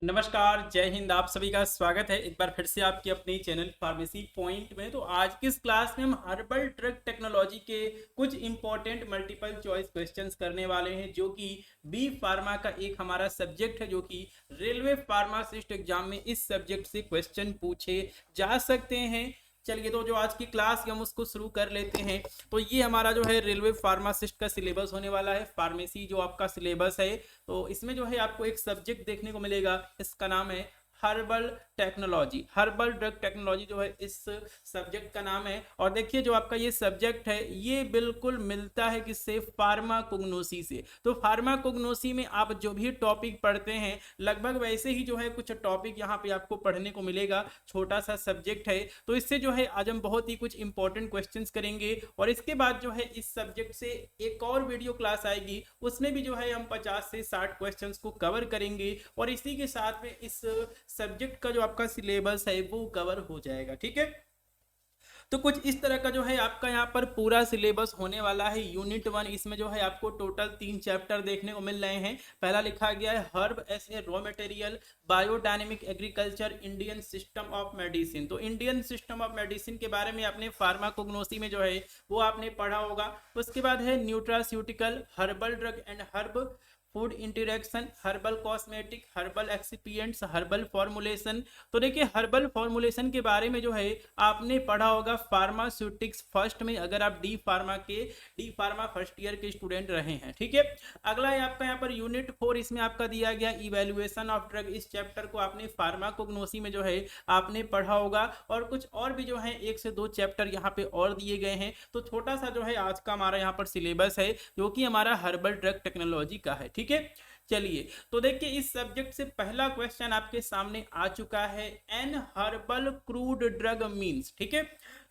नमस्कार, जय हिंद। आप सभी का स्वागत है एक बार फिर से आपके अपने चैनल फार्मेसी पॉइंट में। तो आज की इस क्लास में हम हर्बल ड्रग टेक्नोलॉजी के कुछ इंपॉर्टेंट मल्टीपल चॉइस क्वेश्चंस करने वाले हैं, जो कि बी फार्मा का एक हमारा सब्जेक्ट है, जो कि रेलवे फार्मासिस्ट एग्जाम में इस सब्जेक्ट से क्वेश्चन पूछे जा सकते हैं। चलिए, तो जो आज की क्लास है हम उसको शुरू कर लेते हैं। तो ये हमारा जो है रेलवे फार्मासिस्ट का सिलेबस होने वाला है, फार्मेसी जो आपका सिलेबस है। तो इसमें जो है आपको एक सब्जेक्ट देखने को मिलेगा, इसका नाम है herbal technology. Herbal drug technology जो है इस सब्जेक्ट का नाम है। और देखिए, जो आपका ये सब्जेक्ट है ये बिल्कुल मिलता है किससे? फार्माकोग्नोसी से। तो फार्माकोग्नोसी में आप जो भी टॉपिक पढ़ते हैं लगभग वैसे ही जो है कुछ टॉपिक यहाँ पे आपको पढ़ने को मिलेगा। छोटा सा सब्जेक्ट है, तो इससे जो है आज हम बहुत ही कुछ इंपॉर्टेंट क्वेश्चंस करेंगे। और इसके बाद जो है इस सब्जेक्ट से एक और वीडियो क्लास आएगी, उसमें भी जो है हम 50 से 60 क्वेश्चंस को कवर करेंगे। और इसी के साथ में इस सब्जेक्ट का जो आपका सिलेबस है वो कवर हो जाएगा। ठीक है, तो कुछ इस तरह का जो है आपका यहाँ पर पूरा सिलेबस होने वाला है। यूनिट 1, इसमें जो है आपको टोटल 3 चैप्टर देखने को मिल रहे हैं। पहला लिखा गया है herb as a raw material, biodynamic agriculture, Indian system of medicine. तो इंडियन सिस्टम ऑफ मेडिसिन के बारे में आपने फार्माकोग्नोसी में जो है वो आपने पढ़ा होगा। उसके बाद है nutraceutical, herbal drug and herb food interaction, herbal cosmetic, herbal excipients, herbal formulation. तो देखिए, हर्बल फॉर्मुलेशन के बारे में जो है आपने पढ़ा होगा फार्मास्यूटिक्स फर्स्ट में, अगर आप डी फार्मा फर्स्ट ईयर के स्टूडेंट रहे हैं। ठीक है, अगला है आपका यहाँ पर यूनिट 4, इसमें आपका दिया गया इवेल्युएशन ऑफ ड्रग। इस चैप्टर को आपने फार्माकोग्नोसी में जो है आपने पढ़ा होगा। और कुछ और भी जो है 1 से 2 चैप्टर यहाँ पे और दिए गए हैं। तो छोटा सा जो है आज का हमारा यहाँ पर सिलेबस है, जो कि हमारा हर्बल ड्रग टेक्नोलॉजी का है। ठीक है, चलिए, तो देखिए इस सब्जेक्ट से पहला क्वेश्चन आपके सामने आ चुका है, an herbal crude drug means. ठीक है,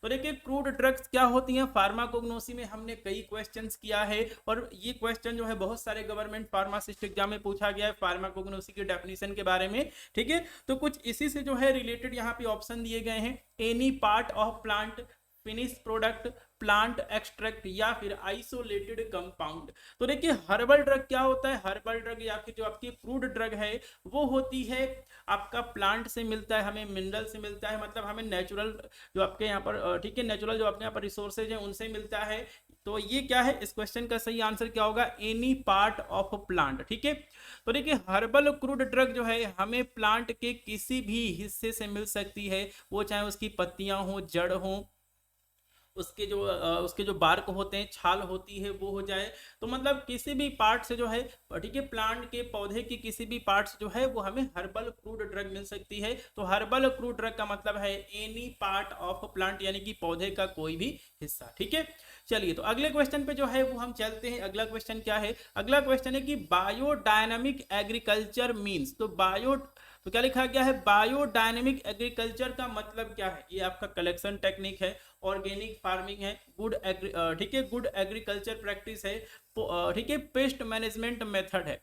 तो देखिए क्रूड ड्रग्स क्या होती हैं, फार्माकोग्नोसी में हमने कई क्वेश्चंस किया है। और ये क्वेश्चन जो है बहुत सारे गवर्नमेंट फार्मासिस्ट एग्जाम में पूछा गया है फार्माकोग्नोसी की डेफिनेशन के बारे में। ठीक है, तो कुछ इसी से जो है रिलेटेड यहाँ पे ऑप्शन दिए गए हैं, any part of plant, finish product, plant extract, या फिर आइसोलेटेड कंपाउंड। तो देखिए हर्बल ड्रग क्या होता है, हर्बल ड्रग या फिर जो आपकी क्रूड ड्रग है वो होती है आपका प्लांट से मिलता है, हमें मिनरल से मिलता है, मतलब हमें नेचुरल जो आपके यहाँ पर ठीक है नेचुरल जो आपके यहाँ पर रिसोर्सेज हैं उनसे मिलता है। तो ये क्या है, इस क्वेश्चन का सही आंसर क्या होगा? Any part of plant. ठीक है, तो देखिए हर्बल क्रूड ड्रग जो है हमें प्लांट के किसी भी हिस्से से मिल सकती है, वो चाहे उसकी पत्तियां हो, जड़ हो, उसके जो बार्क होते हैं, छाल होती है वो हो जाए। तो मतलब किसी भी पार्ट से जो है, ठीक है, प्लांट के पौधे की किसी भी पार्ट से जो है वो हमें हर्बल क्रूड ड्रग मिल सकती है। तो हर्बल क्रूड ड्रग का मतलब है एनी पार्ट ऑफ प्लांट, यानी कि पौधे का कोई भी हिस्सा। ठीक है, चलिए, तो अगले क्वेश्चन पे जो है वो हम चलते हैं। अगला क्वेश्चन क्या है? अगला क्वेश्चन है कि बायोडायनामिक एग्रीकल्चर मीन्स। तो क्या लिखा गया है? बायोडायनेमिक एग्रीकल्चर का मतलब क्या है? ये आपका कलेक्शन टेक्निक है, ऑर्गेनिक फार्मिंग है, ठीक है, गुड एग्रीकल्चर प्रैक्टिस है, ठीक है, पेस्ट मैनेजमेंट मेथड है।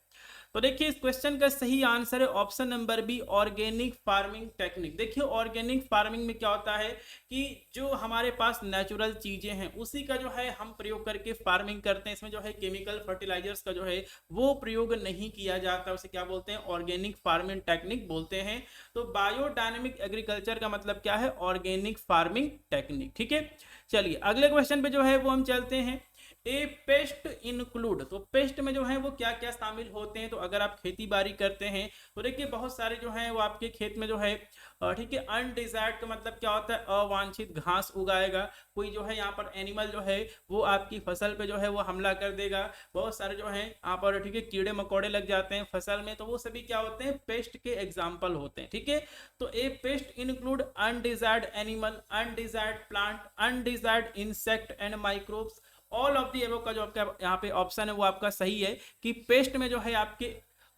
तो देखिए इस क्वेश्चन का सही आंसर है option number B, organic farming technique. देखिए ऑर्गेनिक फार्मिंग में क्या होता है कि जो हमारे पास नेचुरल चीजें हैं उसी का जो है हम प्रयोग करके फार्मिंग करते हैं। इसमें जो है केमिकल फर्टिलाइजर्स का जो है वो प्रयोग नहीं किया जाता, उसे क्या बोलते हैं? ऑर्गेनिक फार्मिंग टेक्निक बोलते हैं। तो बायोडायनेमिक एग्रीकल्चर का मतलब क्या है? Organic farming technique. ठीक है, चलिए अगले क्वेश्चन पे जो है वो हम चलते हैं। ए पेस्ट इंक्लूड। तो पेस्ट में जो है वो क्या क्या शामिल होते हैं? तो अगर आप खेती बाड़ी करते हैं तो देखिए बहुत सारे जो हैं वो आपके खेत में जो है, ठीक है, अनडिजायर्ड का मतलब क्या होता है? अवांछित घास उगाएगा। कोई जो है यहाँ पर एनिमल जो है वो आपकी फसल पे जो है वो हमला कर देगा। बहुत सारे जो है यहाँ पर, ठीक है, कीड़े मकोड़े लग जाते हैं फसल में, तो वो सभी क्या होते हैं? पेस्ट के एग्जाम्पल होते हैं। ठीक है, तो a pest include undesired animal, undesired plant, undesired insect and microbes. All of the above का जो आपका यहाँ पे ऑप्शन है वो आपका सही है, कि पेस्ट में जो है आपके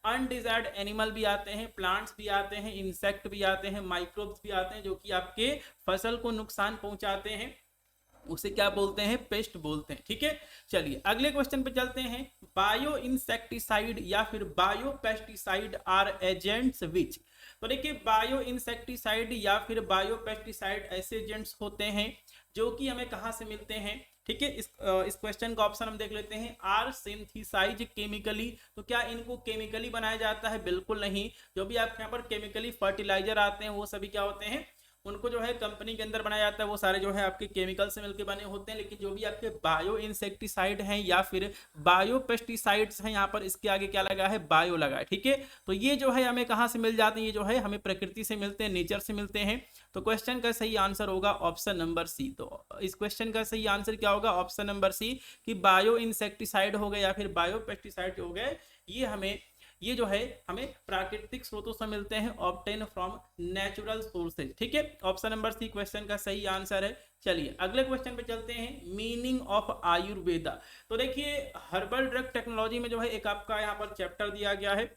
अनडिजायर्ड एनिमल भी आते हैं, प्लांट्स भी आते हैं, इंसेक्ट भी आते हैं, माइक्रोब्स भी आते हैं, जो कि आपके फसल को नुकसान पहुंचाते हैं। उसे क्या बोलते हैं, पेस्ट बोलते हैं। ठीक है, चलिए अगले क्वेश्चन पे चलते हैं। बायो इंसेक्टिसाइड या फिर bio pesticide are agents which. तो देखिए बायो इंसेक्टिसाइड या फिर बायो पेस्टिसाइड ऐसे एजेंट्स होते हैं जो कि हमें कहाँ से मिलते हैं। ठीक है, इस क्वेश्चन का ऑप्शन हम देख लेते हैं, आर सिंथेसाइज केमिकली। तो क्या इनको केमिकली बनाया जाता है? बिल्कुल नहीं। जो भी आपके यहाँ पर केमिकली फर्टिलाइजर आते हैं वो सभी क्या होते हैं, उनको जो है कंपनी के अंदर बनाया जाता है, वो सारे जो है आपके केमिकल से मिलकर बने होते हैं। लेकिन जो भी आपके बायो इंसेक्टिसाइड हैं या फिर बायो पेस्टिसाइड्स हैं, यहाँ पर इसके आगे क्या लगा है, बायो लगा है। ठीक है, तो ये जो है हमें कहाँ से मिल जाते हैं, ये जो है हमें प्रकृति से मिलते हैं, नेचर से मिलते हैं। तो क्वेश्चन का सही आंसर होगा ऑप्शन नंबर सी। तो इस क्वेश्चन का सही आंसर क्या होगा, ऑप्शन नंबर सी, कि बायो इंसेक्टिसाइड हो गए या फिर बायो पेस्टिसाइड हो गए, ये जो है हमें प्राकृतिक स्रोतों से मिलते हैं, ऑब्टेन फ्रॉम नेचुरल सोर्सेज। ठीक है, ऑप्शन नंबर सी क्वेश्चन का सही आंसर है। चलिए अगले क्वेश्चन पे चलते हैं, मीनिंग ऑफ आयुर्वेदा। तो देखिए हर्बल ड्रग टेक्नोलॉजी में जो है एक आपका यहाँ पर चैप्टर दिया गया है,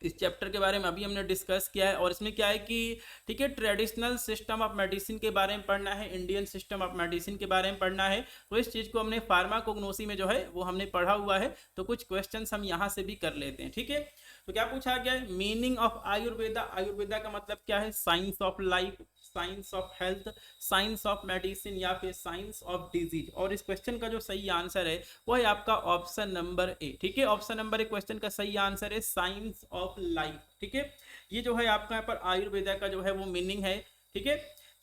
इस चैप्टर के बारे में अभी हमने डिस्कस किया है। और इसमें क्या है कि ठीक है, ट्रेडिशनल सिस्टम ऑफ मेडिसिन के बारे में पढ़ना है, इंडियन सिस्टम ऑफ मेडिसिन के बारे में पढ़ना है। तो इस चीज़ को हमने फार्माकोग्नोसी में जो है वो हमने पढ़ा हुआ है, तो कुछ क्वेश्चंस हम यहाँ से भी कर लेते हैं। ठीक है, तो क्या पूछा गया है, मीनिंग ऑफ आयुर्वेदा। आयुर्वेदा का मतलब क्या है, science of life, science of health, science of medicine या फिर साइंस ऑफ डिजीज। और इस क्वेश्चन का जो सही आंसर है वो है आपका ऑप्शन नंबर ए। ठीक है, ऑप्शन नंबर ए क्वेश्चन का सही आंसर है साइंस ऑफ लाइफ। ठीक है, ये जो है आपका यहाँ पर आयुर्वेदा का जो है वो मीनिंग है। ठीक है,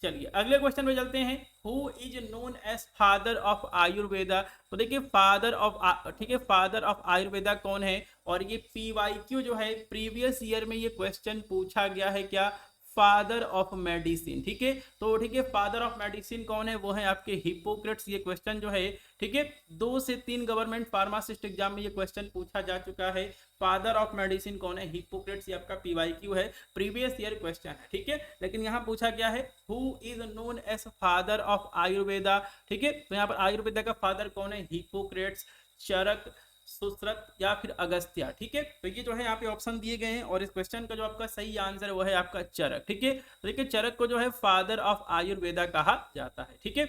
चलिए अगले क्वेश्चन पे चलते हैं, who is known as father of Ayurveda. तो देखिए फादर ऑफ, ठीक है, फादर ऑफ आयुर्वेदा कौन है। और ये PYQ जो है प्रीवियस ईयर में ये क्वेश्चन पूछा गया है, क्या, फादर ऑफ मेडिसिन। ठीक है, तो ठीक है फादर ऑफ मेडिसिन कौन है, वो है आपके हिप्पोक्रेट्स। ये क्वेश्चन जो है ठीक है 2 से 3 गवर्नमेंट फार्मासिस्ट एग्जाम में ये क्वेश्चन पूछा जा चुका है, फादर ऑफ मेडिसिन कौन है, हिप्पोक्रेट्स। ये आपका PYQ है, प्रीवियस ईयर क्वेश्चन है। ठीक है, लेकिन यहाँ पूछा गया है who is known as father of Ayurveda. ठीक है, तो यहाँ पर आयुर्वेदा का फादर कौन है, हिप्पोक्रेट्स, चरक, सुश्रुत या फिर अगस्त्य। ठीक है, तो ये जो है यहाँ पे ऑप्शन दिए गए हैं। और इस क्वेश्चन का जो आपका सही आंसर है वो है आपका चरक। ठीक है, तो देखिए चरक को जो है फादर ऑफ आयुर्वेदा कहा जाता है। ठीक है,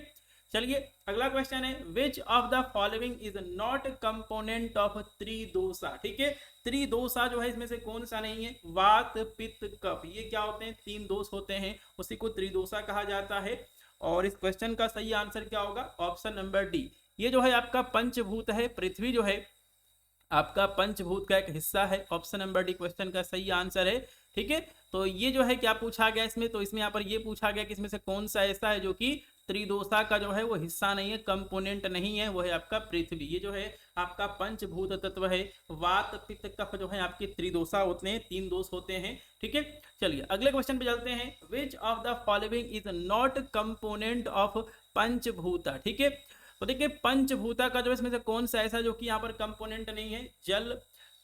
चलिए अगला क्वेश्चन है, which of the following is not component of Tridosha. ठीक है, त्रिदोषा जो है इसमें से कौन सा नहीं है, वात पित्त कफ, ये क्या होते हैं, 3 दोष होते हैं, उसी को त्रिदोषा कहा जाता है। और इस क्वेश्चन का सही आंसर क्या होगा, ऑप्शन नंबर डी। ये जो है आपका पंचभूत है, पृथ्वी जो है आपका पंचभूत का एक हिस्सा है, ऑप्शन नंबर डी क्वेश्चन का सही आंसर है। ठीक है, तो ये जो है क्या पूछा गया इसमें, तो इसमें यहाँ पर ये पूछा गया कि इसमें से कौन सा ऐसा है जो कि त्रिदोषा का जो है वो हिस्सा नहीं है, कंपोनेंट नहीं है, वो है आपका पृथ्वी। ये जो है आपका पंचभूत तत्व है, वात पित्त कफ जो है आपके त्रिदोषा होते हैं, 3 दोष होते हैं। ठीक है, चलिए अगले क्वेश्चन पे चलते हैं, which of the following is not component of Panchabhuta. ठीक है, तो देखिए पंचभूता का जो इसमें से कौन सा ऐसा जो कि यहाँ पर कंपोनेंट नहीं है, जल,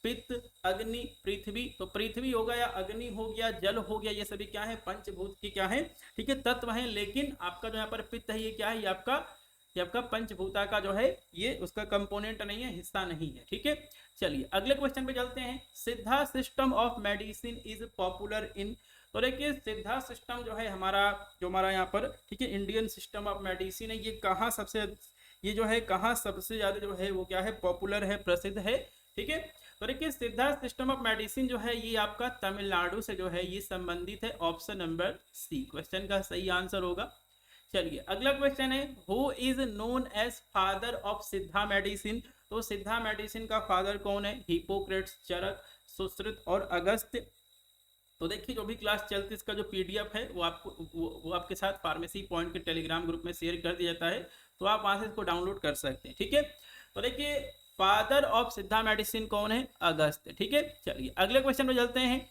पित्त, अग्नि, पृथ्वी। तो पृथ्वी हो गया, अग्नि हो गया, जल हो गया, ये सभी क्या है, पंचभूत की क्या है, ठीक है, तत्व है। लेकिन आपका जो यहाँ पर पित्त है, ये क्या है, ये आपका पंचभूता का जो है ये उसका कंपोनेंट नहीं है, हिस्सा नहीं है। ठीक है, चलिए अगले क्वेश्चन पे चलते हैं, सिद्धा system of medicine is popular in. तो देखिए सिद्धा सिस्टम जो है हमारा यहाँ पर ठीक है इंडियन सिस्टम ऑफ मेडिसिन है, ये कहाँ सबसे, ये जो है कहाँ सबसे ज्यादा जो है वो क्या है, पॉपुलर है, प्रसिद्ध है। ठीक है, तो देखिए सिद्धा सिस्टम ऑफ मेडिसिन जो है ये आपका तमिलनाडु से जो है ये संबंधित है, ऑप्शन नंबर सी क्वेश्चन का सही आंसर होगा। चलिए अगला क्वेश्चन है, who is known as father of Siddha medicine. तो सिद्धा मेडिसिन का फादर कौन है, हिप्पोक्रेट्स, चरक, सुश्रुत और अगस्त्य। तो देखिए जो भी क्लास चलती है इसका जो PDF है वो आपके साथ फार्मेसी पॉइंट के टेलीग्राम ग्रुप में शेयर कर दिया जाता है, तो आप वहां से इसको डाउनलोड कर सकते हैं। ठीक है, तो देखिए फादर ऑफ सिद्धा मेडिसिन कौन है, अगस्त्य। ठीक है, चलिए अगले क्वेश्चन पे चलते हैं,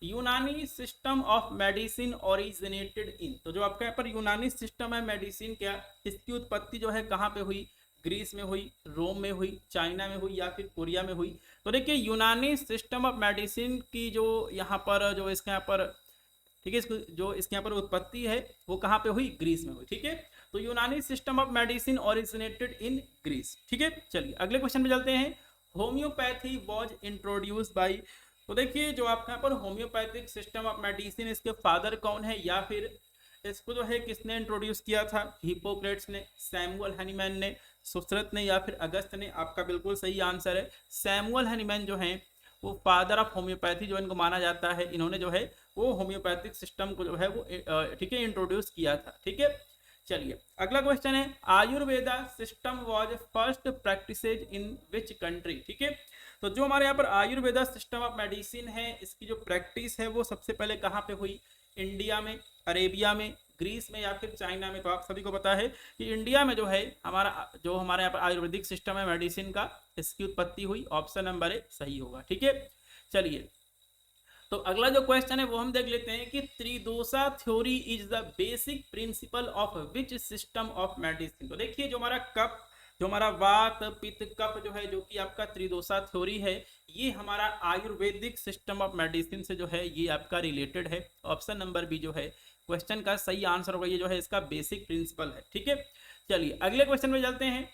यूनानी सिस्टम ऑफ मेडिसिन ओरिजिनेटेड इन। तो जो आपका यहाँ पर यूनानी सिस्टम है मेडिसिन क्या, इसकी उत्पत्ति जो है कहाँ पे हुई, ग्रीस में हुई, रोम में हुई, चाइना में हुई या फिर कोरिया में हुई। तो देखिए यूनानी सिस्टम ऑफ मेडिसिन की जो यहाँ पर जो इसके यहाँ पर ठीक है जो इसके यहाँ पर उत्पत्ति है वो कहाँ पे हुई, ग्रीस में हुई। ठीक है, तो Unani system of medicine originated in Greece. ठीक है, चलिए अगले क्वेश्चन पे चलते हैं, होम्योपैथी वॉज इंट्रोड्यूस बाई। तो देखिए जो आपका यहाँ पर होम्योपैथिक सिस्टम ऑफ मेडिसिन इसके फादर कौन है या फिर इसको जो है किसने इंट्रोड्यूस किया था? हिप्पोक्रेट्स ने, सैमुअल हनीमैन ने, सुश्रुत ने या फिर अगस्त ने? आपका बिल्कुल सही आंसर है सैमुअल हनीमैन जो है वो फादर ऑफ होम्योपैथी जो इनको माना जाता है, इन्होंने जो है वो होम्योपैथिक सिस्टम को जो है वो ठीक है इंट्रोड्यूस किया था। ठीक है, चलिए अगला क्वेश्चन है Ayurveda system was first practised in which country? ठीक है, तो जो हमारे यहाँ पर आयुर्वेदा सिस्टम ऑफ मेडिसिन है इसकी जो प्रैक्टिस है वो सबसे पहले कहाँ पे हुई? इंडिया में, अरेबिया में, ग्रीस में या फिर चाइना में? तो आप सभी को पता है कि इंडिया में जो है हमारे यहाँ पर आयुर्वेदिक सिस्टम है मेडिसिन का, इसकी उत्पत्ति हुई। ऑप्शन नंबर ए सही होगा। ठीक है, चलिए तो अगला जो क्वेश्चन है वो हम देख लेते हैं कि Tridosha theory is the basic principle of which system of medicine? तो देखिए जो हमारा कफ, जो हमारा वात पित्त कफ जो है, जो कि आपका त्रिदोषा थ्योरी है, ये हमारा आयुर्वेदिक सिस्टम ऑफ मेडिसिन से जो है ये आपका रिलेटेड है। ऑप्शन नंबर बी जो है क्वेश्चन का सही आंसर होगा, ये जो है इसका बेसिक प्रिंसिपल है। ठीक है, चलिए अगले क्वेश्चन में चलते हैं।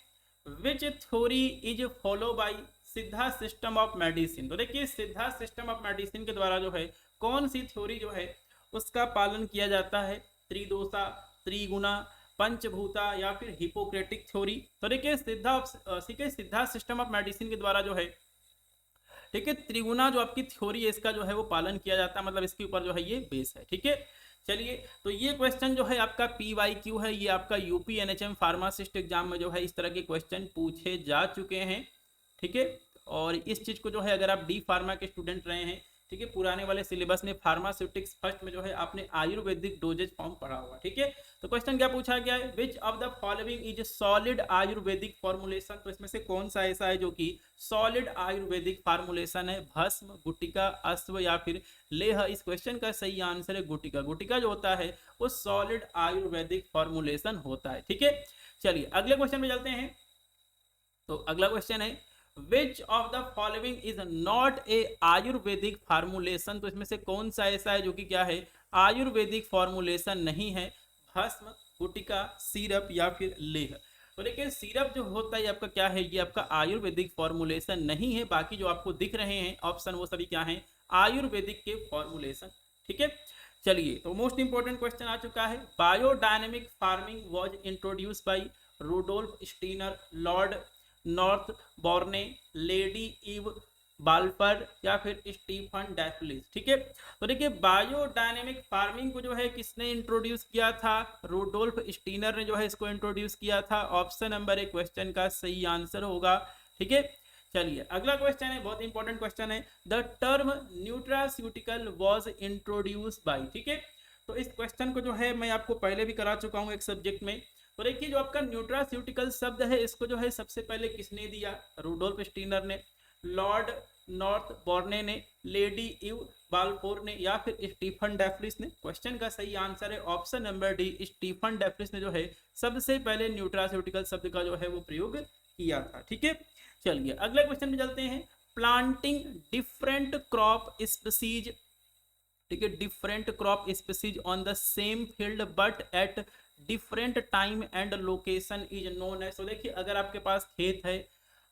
विच थ्योरी इज फॉलो बाई सिद्धा सिस्टम ऑफ मेडिसिन? तो देखिए सिद्धा सिस्टम ऑफ मेडिसिन के द्वारा जो है कौन सी थ्योरी जो है उसका पालन किया जाता है? त्रिदोषा, त्रिगुणा, पंचभूता या फिर हिपोक्रेटिक थ्योरी? तो देखिए सिद्धा सिस्टम ऑफ मेडिसिन के द्वारा जो है ठीक है त्रिगुणा जो आपकी थ्योरी है इसका जो है वो पालन किया जाता है, मतलब इसके ऊपर जो है ये बेस है। ठीक है, चलिए तो ये क्वेश्चन जो है आपका PYQ है, ये आपका यूपी NHM फार्मासिस्ट एग्जाम में जो है इस तरह के क्वेश्चन पूछे जा चुके हैं। ठीक है, और इस चीज को जो है अगर आप डी फार्मा के स्टूडेंट रहे हैं, ठीक है, पुराने वाले सिलेबस में फार्मास्यूटिक्स फर्स्ट में जो है आपने आयुर्वेदिक डोजेज फॉर्म पढ़ा हुआ। ठीक है, तो क्वेश्चन क्या पूछा गया है? Which of the following is solid Ayurvedic formulation? तो इसमें से कौन सा ऐसा है जो कि सॉलिड आयुर्वेदिक फॉर्मुलेशन है? भस्म, गुटिका, अश्व या फिर लेह? इस क्वेश्चन का सही आंसर है गुटिका। गुटिका जो होता है वो सॉलिड आयुर्वेदिक फॉर्मुलेशन होता है। ठीक है, चलिए अगले क्वेश्चन में चलते हैं। तो अगला क्वेश्चन है which of the following is not a Ayurvedic formulation? तो इसमें से कौन सा ऐसा है जो कि क्या है आयुर्वेदिक फॉर्मुलेशन नहीं है? भस्म, गुटिका, सिरप या फिर लेह? तो देखिए सिरप जो होता है आपका क्या है, ये आपका आयुर्वेदिक फॉर्मुलेशन नहीं है। बाकी जो आपको दिख रहे हैं ऑप्शन वो सभी क्या है आयुर्वेदिक के फॉर्मुलेशन। ठीक है, चलिए तो मोस्ट इंपोर्टेंट क्वेश्चन आ चुका है। Biodynamic farming was introduce by Rudolf Steiner, Lord Northbourne, Lady Eve Balfour या फिर स्टीफन डैफलिस? ठीक है, तो देखिए बायोडायनेमिक फार्मिंग को जो है किसने इंट्रोड्यूस किया था? रूडोल्फ स्टीनर ने जो है इसको इंट्रोड्यूस किया था। ऑप्शन नंबर ए क्वेश्चन का सही आंसर होगा। ठीक है, चलिए अगला क्वेश्चन है, बहुत इंपॉर्टेंट क्वेश्चन है। The term nutraceutical was introduce bye? ठीक है, तो इस क्वेश्चन को जो है मैं आपको पहले भी करा चुका हूँ एक सब्जेक्ट में। तो देखिए जो आपका न्यूट्रास्यूटिकल शब्द है इसको जो है सबसे पहले किसने दिया? रूडोल्फ स्टीनर ने, लॉर्ड नॉर्थ बॉर्ने ने, लेडी इव बाल्फोर ने या फिर स्टीफन डैफलिस ने? क्वेश्चन का सही आंसर है ऑप्शन नंबर डी, स्टीफन डैफलिस ने जो है सबसे पहले न्यूट्रास्यूटिकल शब्द का जो है वो प्रयोग किया था। ठीक है, चलिए अगले क्वेश्चन में चलते हैं। प्लांटिंग डिफरेंट क्रॉप स्पीसीज, ठीक है, different crop species on the same field but at different time and location is known as? तो देखिए अगर आपके पास खेत है,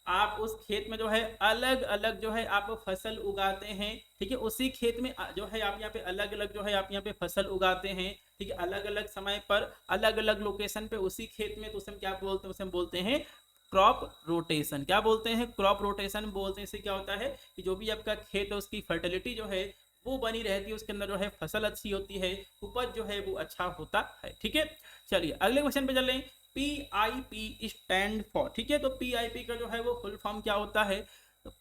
आप उस खेत में जो है अलग अलग जो है आप फसल उगाते हैं। ठीक है, उसी खेत में जो है आप यहाँ पे अलग अलग जो है आप यहाँ पे फसल उगाते हैं। ठीक है, अलग अलग समय पर अलग अलग लोकेशन पे उसी खेत में, तो उसे हम क्या बोलते हैं? उसे हम बोलते हैं क्रॉप रोटेशन। क्या बोलते हैं? क्रॉप रोटेशन बोलते हैं। इससे क्या होता है कि जो भी आपका खेत है उसकी फर्टिलिटी जो है वो बनी रहती है, उसके अंदर जो है फसल अच्छी होती है, उपज जो है वो अच्छा होता है। ठीक है, चलिए अगले क्वेश्चन पे चल रहे हैं। PIP stand for? ठीक है, तो PIP का जो है वो फुल फॉर्म क्या होता है?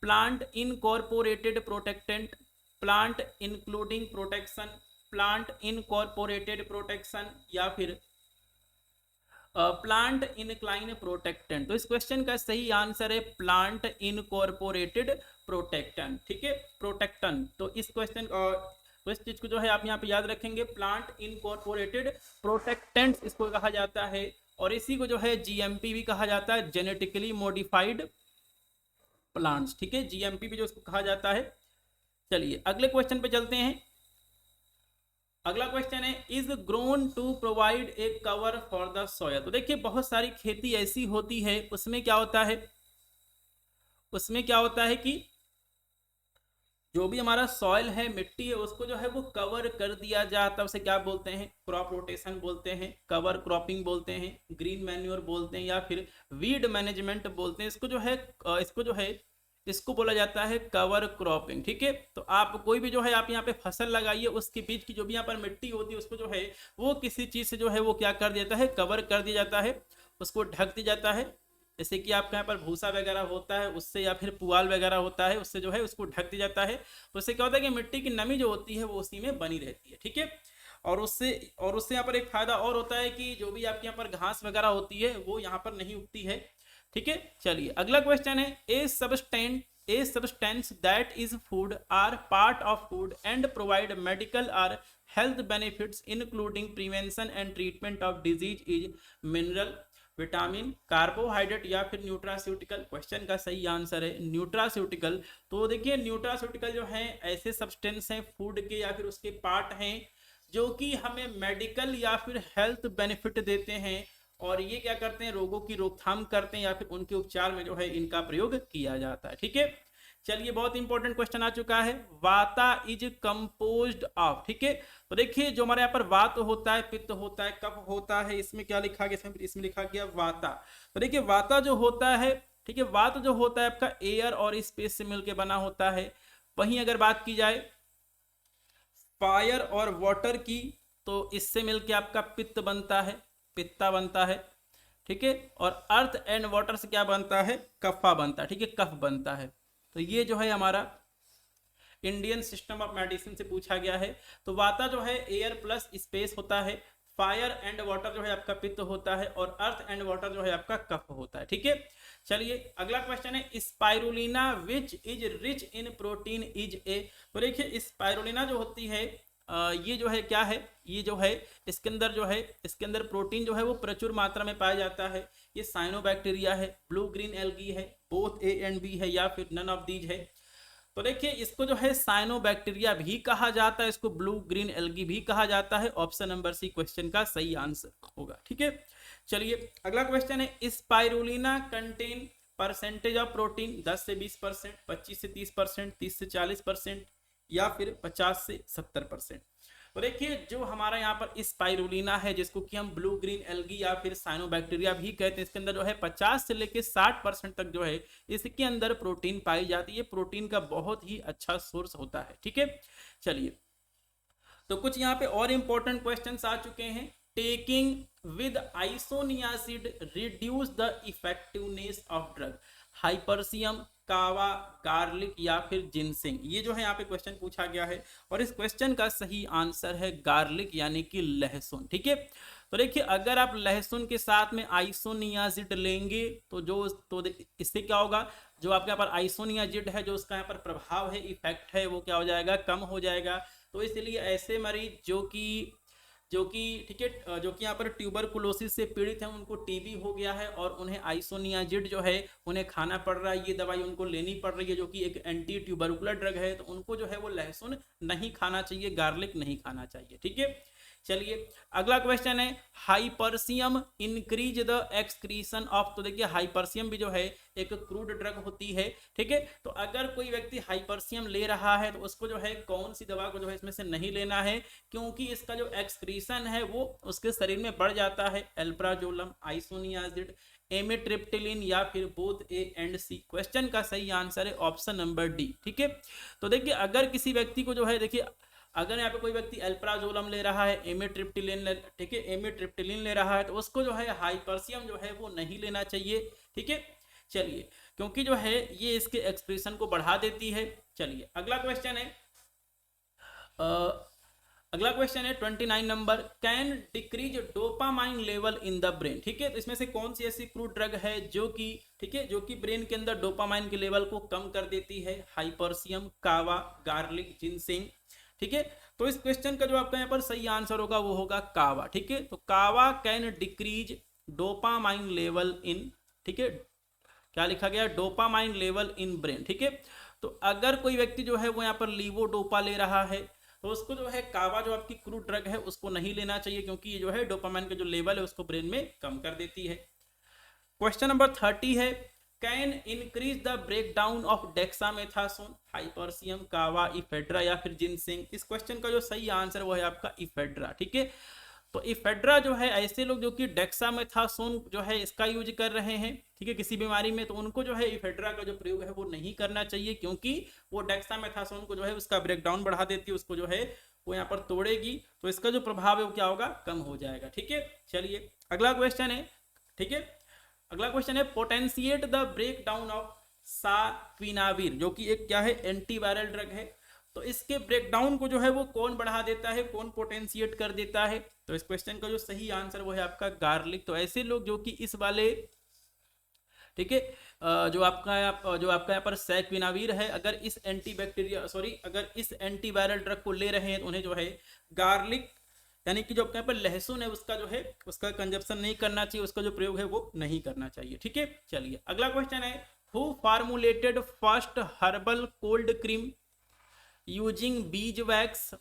Plant incorporated protectant, plant including protection, plant incorporated protection या फिर प्लांट इनक्लाइन प्रोटेक्टेंट? तो इस क्वेश्चन का सही आंसर है प्लांट इनकॉर्पोरेटेड प्रोटेक्टेंट। ठीक है, प्रोटेक्टेंट। तो इस क्वेश्चन तो इस चीज को जो है आप यहाँ पे याद रखेंगे, प्लांट इनकॉर्पोरेटेड प्रोटेक्टेंट्स इसको कहा जाता है, और इसी को जो है GMP भी कहा जाता है, जेनेटिकली मॉडिफाइड प्लांट्स। ठीक है, GMP भी जो इसको कहा जाता है। चलिए अगले क्वेश्चन पे चलते हैं। अगला क्वेश्चन है is grown to provide a cover for the soil? तो देखिए बहुत सारी खेती ऐसी होती है उसमें क्या होता है, उसमें क्या होता है कि जो भी हमारा सॉइल है, मिट्टी है, उसको जो है वो कवर कर दिया जाता है, उसे क्या बोलते हैं? क्रॉप रोटेशन बोलते हैं, कवर क्रॉपिंग बोलते हैं, ग्रीन मैन्योर बोलते हैं, या फिर वीड मैनेजमेंट बोलते हैं। इसको बोला जाता है कवर क्रॉपिंग। ठीक है, तो आप कोई भी जो है आप यहाँ पे फसल लगाइए, उसके बीच की जो भी यहाँ पर मिट्टी होती है उसको जो है वो किसी चीज से जो है वो क्या कर दिया जाता है? कवर कर दिया जाता है, उसको ढक दिया जाता है। जैसे कि आपके यहाँ पर भूसा वगैरह होता है उससे, या फिर पुआल वगैरह होता है उससे जो है उसको ढक दिया जाता है। तो उससे क्या होता है कि मिट्टी की नमी जो होती है वो उसी में बनी रहती है। ठीक है, और उससे यहाँ पर एक फायदा और होता है कि जो भी आपके यहाँ पर घास वगैरह होती है वो यहाँ पर नहीं उगती है। ठीक है, चलिए अगला क्वेश्चन है, a substance that is food or part of food and provide medical or health benefits including prevention and treatment of disease is mineral, vitamin, carbohydrate या फिर न्यूट्रास्यूटिकल। क्वेश्चन का सही आंसर है न्यूट्रास्यूटिकल। तो देखिए न्यूट्रास्यूटिकल जो है ऐसे सब्सटेंस हैं फूड के या फिर उसके पार्ट हैं जो कि हमें मेडिकल या फिर हेल्थ बेनिफिट देते हैं, और ये क्या करते हैं? रोगों की रोकथाम करते हैं या फिर उनके उपचार में जो है इनका प्रयोग किया जाता है। ठीक है, चलिए बहुत इंपॉर्टेंट क्वेश्चन आ चुका है, वाता इज कंपोज्ड ऑफ। ठीक है, तो देखिए जो हमारे यहाँ पर वात होता है, पित्त होता है, कफ होता है, इसमें क्या लिखा गया? इसमें लिखा गया वाता। तो देखिए वाता जो होता है, ठीक है, वात जो होता है आपका एयर और स्पेस से मिलकर बना होता है। वहीं अगर बात की जाए फायर और वाटर की, तो इससे मिलके आपका पित्त बनता है, पित्ता बनता है। ठीक है, और अर्थ एंड वाटर से क्या बनता है? कफा बनता है। ठीक है, कफ बनता है। तो ये जो है हमारा इंडियन सिस्टम ऑफ मेडिसिन से पूछा गया है। तो वाता जो है एयर प्लस स्पेस होता है, फायर एंड वाटर जो है आपका पित्त होता है, और अर्थ एंड वाटर जो है आपका कफ होता है। ठीक है, चलिए अगला क्वेश्चन है, spirulina which is rich in protein is a. तो देखिए स्पाइरुलिना जो होती है ये जो है क्या है? ये जो है इसके अंदर प्रोटीन जो है वो प्रचुर मात्रा में पाया जाता है। ये साइनोबैक्टीरिया है, ब्लू ग्रीन एल्गी है, बोथ ए एंड बी है, या फिर नन ऑफ दीज है। तो देखिए इसको जो है साइनोबैक्टीरिया भी कहा जाता है, इसको ब्लू ग्रीन एल्गी भी कहा जाता है। ऑप्शन नंबर सी क्वेश्चन का सही आंसर होगा। ठीक है, चलिए अगला क्वेश्चन है, spirulina contain percentage of protein 10 से 20%, 25 से 30%, 30 से 40%, या फिर 50 से 70%। तो देखिए जो हमारा यहाँ पर स्पाइरुलिना है, जिसको कि हम ब्लू ग्रीन एल्गी या फिर साइनोबैक्टीरिया भी कहते हैं, इसके अंदर जो है 50 से लेके 60% तक जो है इसके अंदर प्रोटीन पाई जाती है। प्रोटीन का बहुत ही अच्छा सोर्स होता है। ठीक है, चलिए तो कुछ यहाँ पे और इंपॉर्टेंट क्वेश्चंस आ चुके हैं। Taking with isoniazid reduce the effectiveness of drug, hypericum, kava, garlic या फिर जिनसिंग। ये जो है यहाँ पे क्वेश्चन पूछा गया है, और इस क्वेश्चन का सही आंसर है गार्लिक यानी कि लहसुन। ठीक है, तो देखिए अगर आप लहसुन के साथ में आइसोनियाजिड लेंगे तो इससे क्या होगा? जो आपके यहाँ पर आइसोनियाजिड है, जो उसका यहाँ पर प्रभाव है, इफेक्ट है, वो क्या हो जाएगा? कम हो जाएगा। तो इसलिए ऐसे मरीज जो कि ठीक है जो कि यहाँ पर ट्यूबरकुलोसिस से पीड़ित हैं, उनको टीबी हो गया है और उन्हें आइसोनियाजिड जो है उन्हें खाना पड़ रहा है, ये दवाई उनको लेनी पड़ रही है जो कि एक एंटी ट्यूबरकुलर ड्रग है, तो उनको जो है वो लहसुन नहीं खाना चाहिए, गार्लिक नहीं खाना चाहिए। ठीक है, चलिए अगला क्वेश्चन है, हाइपर्सियम इंक्रीज द एक्सक्रीशन ऑफ। तो देखिए हाइपर्सियम भी जो है एक क्रूड ड्रग होती है। ठीक है, तो अगर कोई व्यक्ति हाइपर्सियम ले रहा है तो उसको जो है कौन सी दवा को जो है इसमें से नहीं लेना है, क्योंकि इसका जो एक्सक्रीशन है वो उसके शरीर में बढ़ जाता है। एल्प्राजोलम, आइसोनियाजिड, एमिट्रिप्टिलिन या फिर both A and C. Question का सही आंसर है ऑप्शन नंबर डी। ठीक है, तो देखिए अगर किसी व्यक्ति को जो है, देखिए अगर यहाँ पे कोई व्यक्ति एल्प्राजोलम ले रहा है, ठीक है एमिट्रिप्टिलिन ले रहा है, तो उसको जो है हाइपर्सियम जो है वो नहीं लेना चाहिए। ठीक है, चलिए क्योंकि जो है ये इसके एक्सप्रेशन को बढ़ा देती है। चलिए अगला क्वेश्चन है, अगला क्वेश्चन है 29 number, can decrease dopamine level in the brain. ठीक है, तो इसमें से कौन सी ऐसी क्रूड ड्रग है जो कि ठीक है जो कि ब्रेन के अंदर डोपामाइन के लेवल को कम कर देती है? हाइपर्सियम, कावा, गार्लिक, जिनसिंग। ठीक है, तो इस क्वेश्चन का जो आपका यहाँ पर सही आंसर होगा वो होगा कावा। ठीक है, तो कावा can decrease dopamine level in, ठीक है क्या लिखा गया? Dopamine level in brain. ठीक है, तो अगर कोई व्यक्ति जो है वो यहाँ पर लीवोडोपा ले रहा है तो उसको जो है कावा जो आपकी क्रूड ड्रग है उसको नहीं लेना चाहिए, क्योंकि ये जो है डोपामाइन का जो लेवल है उसको ब्रेन में कम कर देती है। क्वेश्चन नंबर 30 है, can increase the breakdown of dexamethasone, hypericum, kava, ephedra या फिर जिनसेंग। इस क्वेश्चन का जो सही आंसर वो है आपका इफेड्रा। ठीक है, तो इफेड्रा जो है ऐसे लोग जो कि डेक्सामेथासोन जो है इसका यूज कर रहे हैं, ठीक है, किसी बीमारी में, तो उनको जो है इफेड्रा का जो प्रयोग है वो नहीं करना चाहिए, क्योंकि वो डेक्सामेथासोन को जो है उसका ब्रेकडाउन बढ़ा देती है, उसको जो है वो यहाँ पर तोड़ेगी, तो इसका जो प्रभाव है वो क्या होगा, कम हो जाएगा। ठीक है, चलिए अगला क्वेश्चन है। ठीक है, अगला क्वेश्चन है potentiate the break down of saquinavir, जो कि एक क्या है, एंटीवायरल ड्रग है। तो इसके ब्रेकडाउन को जो है वो कौन बढ़ा देता है, कौन पोटेंशिएट कर देता है? तो इस क्वेश्चन का जो सही आंसर वो है आपका गार्लिक। तो ऐसे लोग जो कि इस वाले, ठीक है, जो आपका यहाँ पर सैक्विनावीर है, अगर इस अगर इस एंटीवायरल ड्रग को ले रहे हैं तो उन्हें जो है गार्लिक यानी कि जो आपके यहाँ पर लहसुन है उसका जो है उसका कंजप्शन नहीं करना चाहिए, उसका जो प्रयोग है वो नहीं करना चाहिए। ठीक है, चलिए अगला क्वेश्चन है, who formulated first herbal cold cream using beeswax,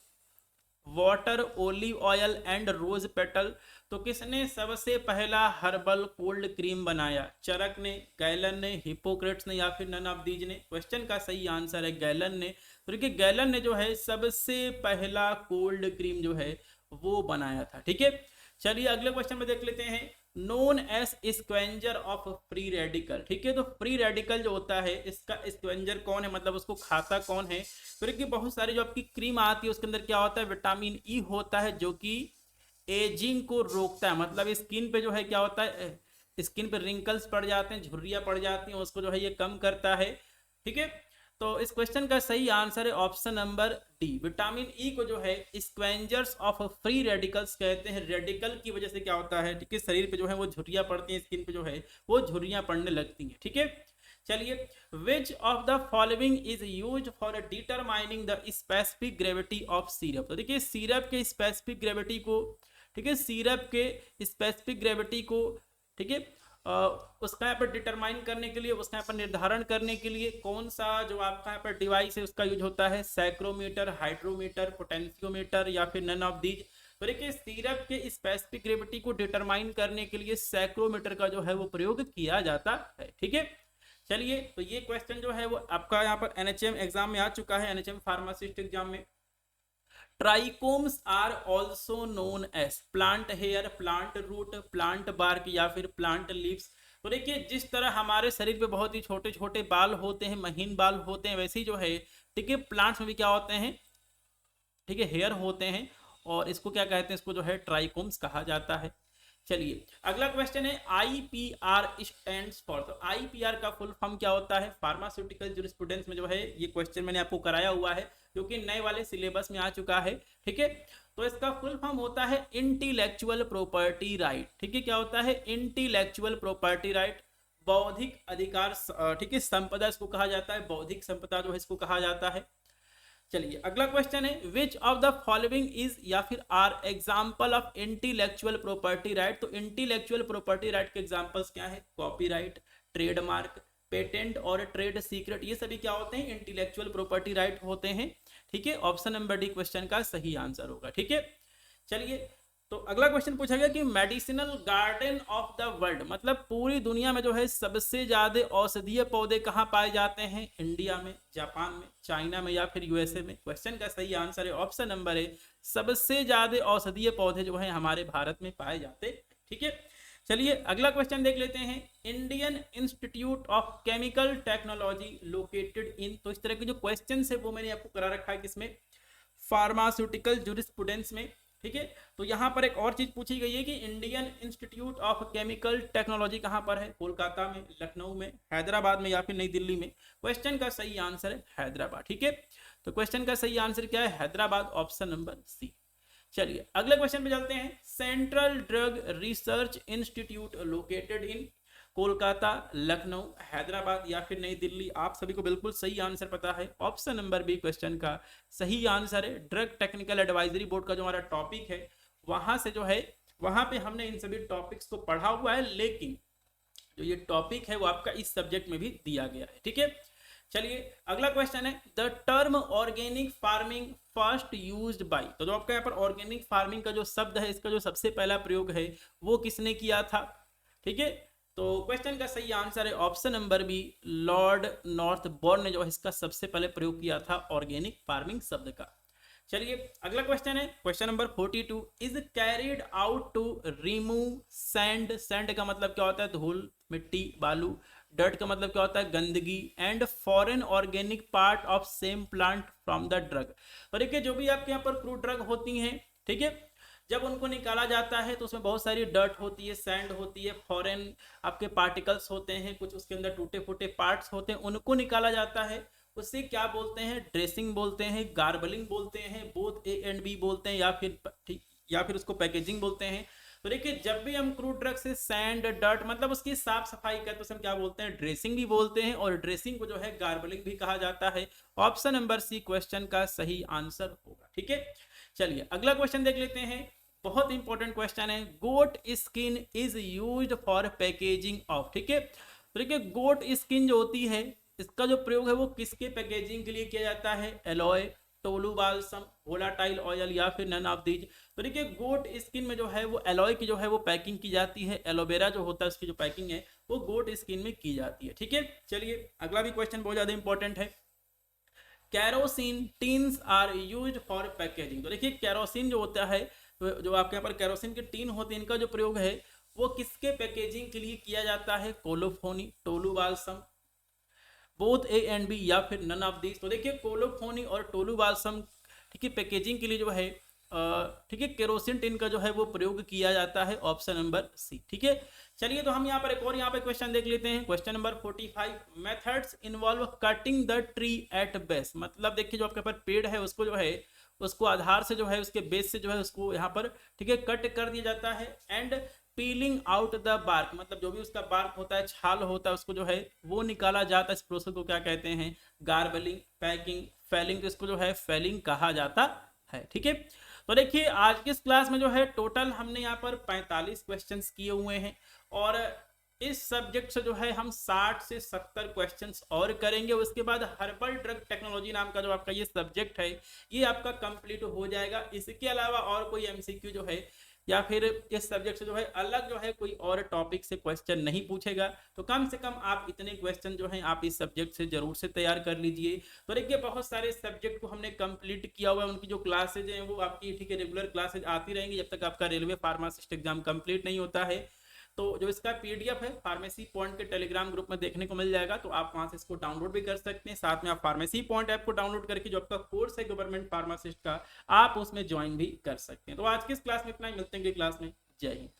water, olive oil and rose petal. तो किसने सबसे पहला हर्बल कोल्ड क्रीम बनाया? चरक ने, गैलन ने, हिपोक्रेट्स ने या फिर नन ऑफ दीज ने? क्वेश्चन का सही आंसर है गैलन ने। तो देखिए गैलन ने जो है सबसे पहला कोल्ड क्रीम जो है वो बनाया था। ठीक है, चलिए अगले क्वेश्चन में देख लेते हैं, known as scavenger of free radical. ठीक है, तो फ्री रेडिकल जो होता है इसका स्क्वेंजर कौन है, मतलब उसको खाता कौन है? तो देखिए बहुत सारी जो आपकी क्रीम आती है उसके अंदर क्या होता है, विटामिन ई होता है, जो कि एजिंग को रोकता है, मतलब स्किन पे जो है क्या होता है, स्किन पे रिंकल्स पड़ जाते हैं, झुर्रियां पड़ जाती हैं, उसको जो है ये कम करता है। ठीक है, तो इस क्वेश्चन का सही आंसर है option number D, vitamin E को जो है स्क्वेंजर्स ऑफ फ्री रेडिकल्स कहते हैं। रेडिकल की वजह से क्या होता है, ठीक है, शरीर पे जो है वो झुर्रियां पड़ती हैं, स्किन पे जो है वो झुर्रियां पड़ने लगती हैं। ठीक है, चलिए विच of the following is used for determining the specific gravity of syrup. तो देखिए सिरप के स्पेसिफिक ग्रेविटी को, ठीक है, सिरप के स्पेसिफिक ग्रेविटी को, ठीक है, उसका यहाँ पर डिटरमाइन करने के लिए, उसका यहाँ पर निर्धारण करने के लिए कौन सा जो आपका यहाँ पर डिवाइस है उसका यूज होता है? सैक्रोमीटर, हाइड्रोमीटर, पोटेंशियोमीटर या फिर नन ऑफ दीज। तो देखिए सिरप के स्पेसिफिक ग्रेविटी को डिटरमाइन करने के लिए सैक्रोमीटर का जो है वो प्रयोग किया जाता है। ठीक है, चलिए तो ये क्वेश्चन जो है वो आपका यहाँ पर एनएचएम एग्जाम में आ चुका है, एनएचएम फार्मासिस्ट एग्जाम में। Trichomes are also known as plant hair, plant root, plant bark या फिर प्लांट लीव्स। तो देखिए जिस तरह हमारे शरीर पे बहुत ही छोटे छोटे बाल होते हैं, महीन बाल होते हैं, वैसे ही जो है, ठीक है, प्लांट्स में भी क्या होते हैं, ठीक है, हेयर होते हैं, और इसको क्या कहते हैं, इसको जो है ट्राइकोम्स कहा जाता है। चलिए अगला क्वेश्चन है, आईपीआर स्टैंड्स फॉर। तो आईपीआर का फुल फॉर्म क्या होता है? फार्मास्यूटिकल जूरिस्प्रूडेंस में जो है ये क्वेश्चन मैंने आपको कराया हुआ है, क्योंकि नए वाले सिलेबस में आ चुका है। ठीक है, तो इसका फुल फॉर्म होता है इंटेलेक्चुअल प्रॉपर्टी राइट। ठीक है, क्या होता है? इंटेलेक्चुअल प्रॉपर्टी राइट, बौद्धिक अधिकार, ठीक है, संपदा इसको कहा जाता है, बौद्धिक संपदा जो है इसको कहा जाता है। चलिए अगला क्वेश्चन है, which of the following is या फिर are example of intellectual property right. तो इंटेलेक्चुअल प्रॉपर्टी राइट के एग्जांपल्स क्या है? कॉपीराइट, ट्रेडमार्क, पेटेंट और ट्रेड सीक्रेट, ये सभी क्या होते हैं? इंटेलेक्चुअल प्रॉपर्टी राइट होते हैं। ठीक है, ऑप्शन नंबर डी क्वेश्चन का सही आंसर होगा। ठीक है, चलिए तो अगला क्वेश्चन पूछा गया कि medicinal garden of the world, मतलब पूरी दुनिया में जो है सबसे ज्यादा औषधीय पौधे कहाँ पाए जाते हैं? इंडिया में, जापान में, चाइना में या फिर यूएसए में? क्वेश्चन का सही आंसर है ऑप्शन नंबर ए, सबसे ज्यादा औषधीय पौधे जो है हमारे भारत में पाए जाते। ठीक है, चलिए अगला क्वेश्चन देख लेते हैं, Indian institute of chemical technology located in. तो इस तरह के जो क्वेश्चन है वो मैंने आपको करा रखा है किसमें? फार्मास्यूटिकल जूरिस्प्रूडेंस में। ठीक है, तो यहाँ पर एक और चीज पूछी गई है कि Indian institute of chemical technology कहाँ पर है? कोलकाता में, लखनऊ में, हैदराबाद में या फिर नई दिल्ली में? क्वेश्चन का सही आंसर है हैदराबाद। ठीक है, तो क्वेश्चन का सही आंसर क्या है? Hyderabad, option number C. चलिए अगले क्वेश्चन पे चलते हैं, central drug research institute located in Kolkata, Lucknow, Hyderabad या फिर नई दिल्ली? आप सभी को बिल्कुल सही आंसर पता है, ऑप्शन नंबर बी क्वेश्चन का सही आंसर है। ड्रग टेक्निकल एडवाइजरी बोर्ड का जो हमारा टॉपिक है वहां से जो है, वहां पे हमने इन सभी टॉपिक्स को पढ़ा हुआ है, लेकिन जो ये टॉपिक है वो आपका इस सब्जेक्ट में भी दिया गया है। ठीक है, चलिए अगला क्वेश्चन है, the term organic farming first used by. तो जो आपका यहाँ पर ऑर्गेनिक फार्मिंग का जो शब्द है इसका जो सबसे पहला प्रयोग है वो किसने किया था? ठीक है, तो क्वेश्चन का सही आंसर है ऑप्शन नंबर बी, लॉर्ड नॉर्थबॉर्न ने जो है इसका सबसे पहले प्रयोग किया था ऑर्गेनिक फार्मिंग शब्द का। चलिए अगला क्वेश्चन है question number 42, is carried out to remove sand. Sand का मतलब क्या होता है? धूल, मिट्टी, बालू। डर्ट का मतलब क्या होता है? गंदगी। And foreign organic part of same plant from the drug. तो देखिए जो भी आपके यहाँ पर क्रूड ड्रग होती हैं, ठीक है, जब उनको निकाला जाता है तो उसमें बहुत सारी डर्ट होती है, सैंड होती है, फॉरेन आपके पार्टिकल्स होते हैं, कुछ उसके अंदर टूटे फूटे पार्ट्स होते हैं, उनको निकाला जाता है। उससे क्या बोलते हैं? ड्रेसिंग बोलते हैं, गार्बलिंग बोलते हैं, बोथ ए एंड बी बोलते हैं, या फिर उसको पैकेजिंग बोलते हैं। तो देखिए जब भी हम क्रूड ड्रग से सैंड, डर्ट मतलब उसकी साफ सफाई करते हैं तो हम क्या बोलते हैं? ड्रेसिंग भी बोलते हैं, और ड्रेसिंग को जो है गार्बलिंग भी कहा जाता है। ऑप्शन नंबर सी क्वेश्चन का सही आंसर होगा। ठीक है, चलिए अगला क्वेश्चन देख लेते हैं। बहुत इंपॉर्टेंट क्वेश्चन है, goat skin is used for packaging of. ठीक है, तो देखिए गोट स्किन जो होती है इसका जो प्रयोग है वो किसके पैकेजिंग के लिए किया जाता है? Alloy, tolu balsam, volatile oil, या फिर नन ऑफ दीज। तो देखिए गोट स्किन में जो है वो एलॉय की जो है वो पैकिंग की जाती है, एलोवेरा जो होता है उसकी जो पैकिंग है वो गोट स्किन में की जाती है। ठीक है, चलिए अगला भी क्वेश्चन बहुत ज्यादा इंपॉर्टेंट है, kerosene tins are used for packaging. तो देखिए कैरोसिन जो होता है, जो आपके यहाँ पर कैरोसिन के टीन होते हैं, इनका जो प्रयोग है वो किसके पैकेजिंग के लिए किया जाता है? Colophony, tolu balsam, both A and B, या फिर नन ऑफ दिस। तो देखिए कोलोफोनी और टोलू बाल्सम, ठीक है, पैकेजिंग के लिए जो है ठीक है केरोसिन टिन का जो है वो प्रयोग किया जाता है। Option number C. ठीक है, चलिए तो हम यहाँ पर एक और यहाँ पे क्वेश्चन देख लेते हैं। Question number 45, methods involve cutting the tree eight base. मतलब देखिए जो आपके पास पेड़ है उसको जो है उसको आधार से जो है उसके बेस से जो है उसको यहाँ पर ठीक है कट कर दिया जाता है। And peeling out the bark, मतलब जो भी उसका बार्क होता है, छाल होता है, उसको जो है वो निकाला जाता है। इस प्रोसेस को क्या कहते हैं? गार्बलिंग, पैकिंग, फेलिंग। तो इसको जो है फेलिंग कहा जाता है। ठीक है, तो देखिए आज की इस क्लास में जो है टोटल हमने यहाँ पर 45 क्वेश्चंस किए हुए हैं, और इस सब्जेक्ट से जो है हम 60 से 70 क्वेश्चंस और करेंगे। उसके बाद हर्बल ड्रग टेक्नोलॉजी नाम का जो आपका ये सब्जेक्ट है ये आपका कंप्लीट हो जाएगा। इसके अलावा और कोई एमसीक्यू जो है या फिर इस सब्जेक्ट से जो है अलग जो है कोई और टॉपिक से क्वेश्चन नहीं पूछेगा। तो कम से कम आप इतने क्वेश्चन जो हैं आप इस सब्जेक्ट से जरूर से तैयार कर लीजिए। तो देखिए बहुत सारे सब्जेक्ट को हमने कंप्लीट किया हुआ है, उनकी जो क्लासेज हैं वो आपकी ठीक है रेगुलर क्लासेज आती रहेंगी जब तक आपका रेलवे फार्मासिस्ट एग्जाम कंप्लीट नहीं होता है। तो जो इसका पीडीएफ है फार्मेसी पॉइंट के टेलीग्राम ग्रुप में देखने को मिल जाएगा, तो आप वहां से इसको डाउनलोड भी कर सकते हैं। साथ में आप फार्मेसी पॉइंट ऐप को डाउनलोड करके जो आपका कोर्स है गवर्नमेंट फार्मासिस्ट का आप उसमें ज्वाइन भी कर सकते हैं। तो आज की इस क्लास में इतना ही, मिलते हैं अगली क्लास में। जय हिंद।